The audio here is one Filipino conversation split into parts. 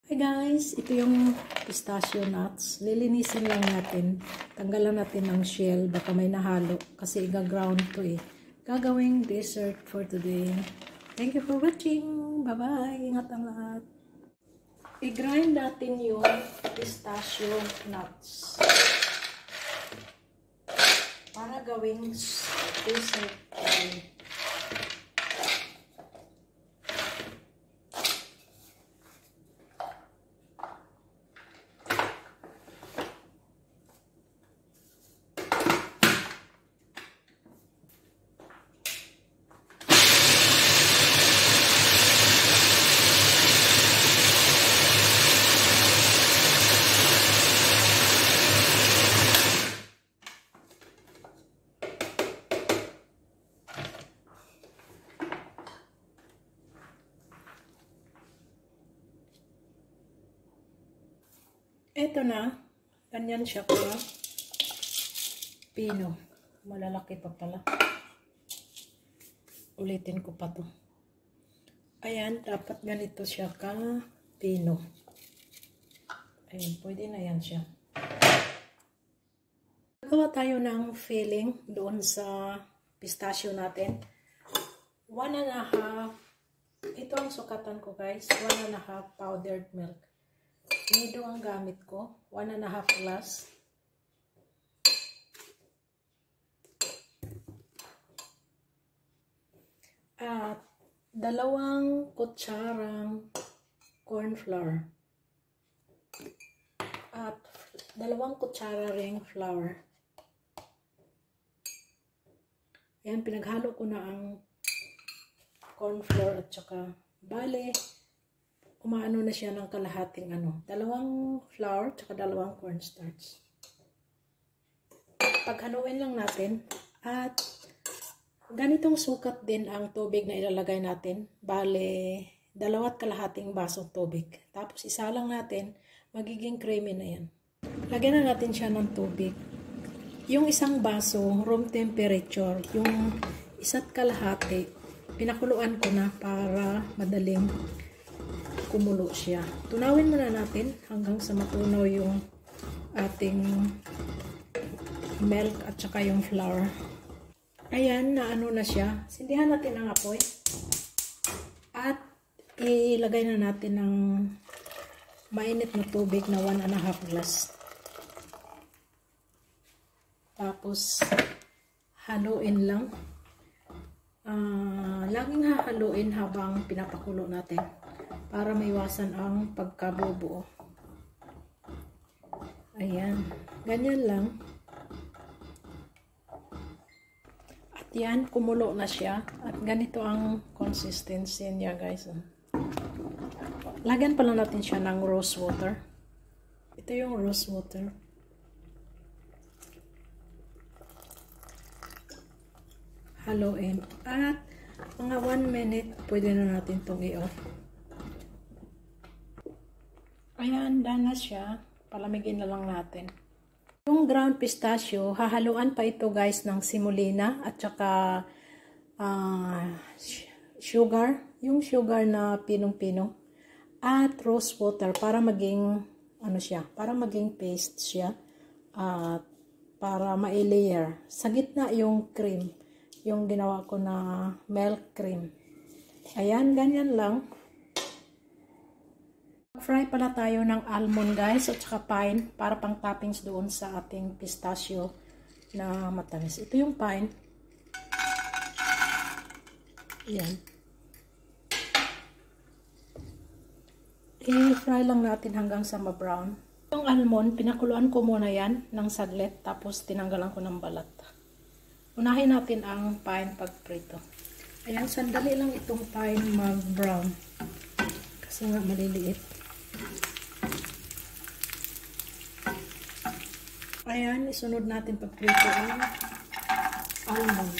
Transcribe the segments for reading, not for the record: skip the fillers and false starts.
Hi guys, ito yung pistachio nuts. Lilinisin lang natin. Tanggalan natin ng shell. Baka may nahalo. Kasi iga-ground to eh. Gagawing dessert for today. Thank you for watching. Bye-bye. Ingat ang lahat. I-grind natin yung pistachio nuts. Para gawing dessert today. Ito na, ganyan siya pala. Pino. Malalaki pa pala. Ulitin ko pa to. Ayan, dapat ganito siya ka pino. Ayan, pwede na yan siya. Gagawa tayo ng filling doon sa pistachio natin. 1.5. Ito ang sukatan ko guys. 1.5 powdered milk. Nido ang gamit ko. 1.5 glass. At 2 kutsarang corn flour. At 2 kutsara ring flour. Ayan, pinaghalo ko na ang corn flour at saka bale. Umaano na siya ng kalahating 2 flour tsaka 2 cornstarch. Paghaluin lang natin at ganitong sukat din ang tubig na ilalagay natin. Bale, 2.5 basong tubig. Tapos isa lang natin, magiging creamy na yan. Lagyan na natin siya ng tubig. Yung isang baso, room temperature. Yung 1.5, pinakuluan ko na para madaling kumulo siya. Tunawin muna natin hanggang sa matunaw yung ating milk at saka yung flour. Ayan, naano na siya. Sindihan natin ang apoy. At ilagay na natin ng mainit na tubig na 1.5 glass. Tapos haluin lang. Laging hahaluin habang pinapakulo natin para maiwasan ang pagkabubuo. Ayan. Ganyan lang. At yan, kumulo na siya. At ganito ang consistency niya, guys. Lagyan pala natin siya ng rose water. Ito yung rose water. Haluin. At mga 1 minute, pwede na natin itong i-off. Ayan, done na siya. Palamigin na lang natin. Yung ground pistachio, hahaluan pa ito guys ng semolina at saka sugar. Yung sugar na pinong-pino. At rose water para maging, para maging paste siya. At para ma-layer. Sa gitna yung cream. Yung ginawa ko na milk cream. Ayan, ganyan lang. Fry pala tayo ng almond guys at saka pine para pang toppings doon sa ating pistachio na matamis. Ito yung pine. Ayan. I-fry lang natin hanggang sa ma-brown. Yung almond, pinakuluan ko muna yan ng saglit tapos tinanggalan ko ng balat. Unahin natin ang pine pagprito. Ayan, sandali lang itong pine mag-brown. Kasi nga maliliit. Ayan, isunod natin pagprito ang almond.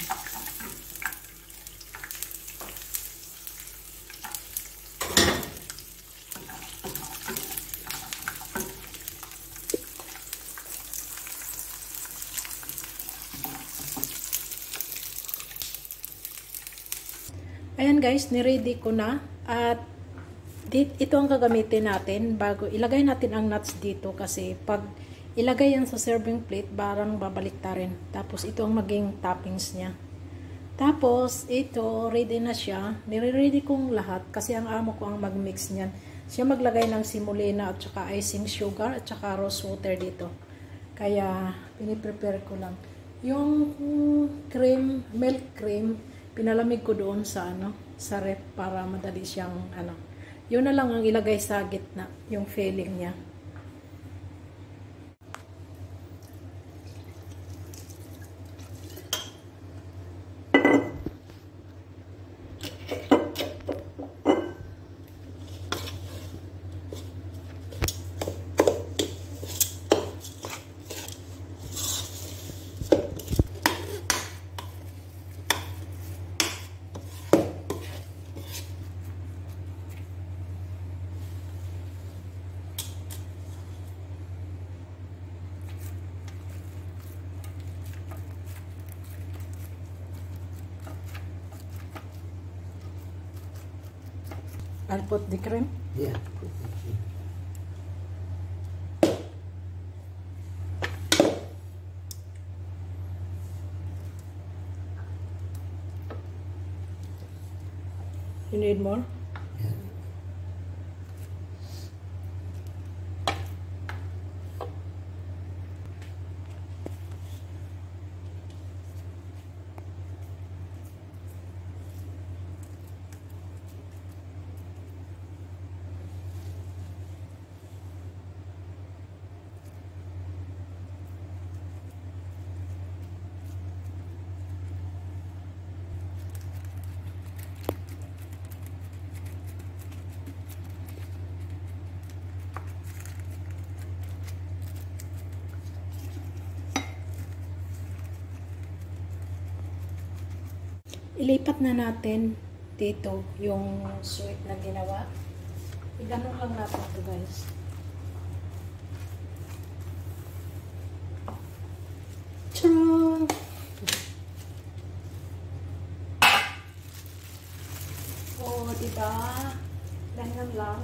Ayan guys, niready ko na at Ito ang gagamitin natin bago ilagay natin ang nuts dito kasi pag ilagay yan sa serving plate, barang babalik ta rin. Tapos ito ang maging toppings niya. Tapos ito, ready na siya. Nire-ready kong lahat kasi ang amo ko ang mag-mix niyan. Siya maglagay ng semolina at saka icing sugar at saka rose water dito. Kaya piniprepare ko lang. Yung cream, milk cream, pinalamig ko doon sa sa ref para madali siyang yun na lang ang ilagay sa gitna, yung filling niya. I'll put the cream. Yeah. You need more? Yeah. Ilipat na natin dito yung sweet na ginawa. Iganon lang natin ito, guys. Tcharam! Oh, diba? Ganyan lang.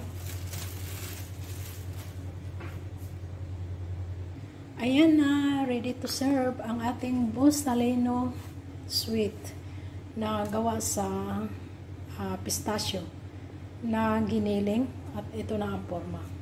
Ayan na, ready to serve ang ating Bustalino sweet na gawa sa pistachio na giniling at ito na ang forma.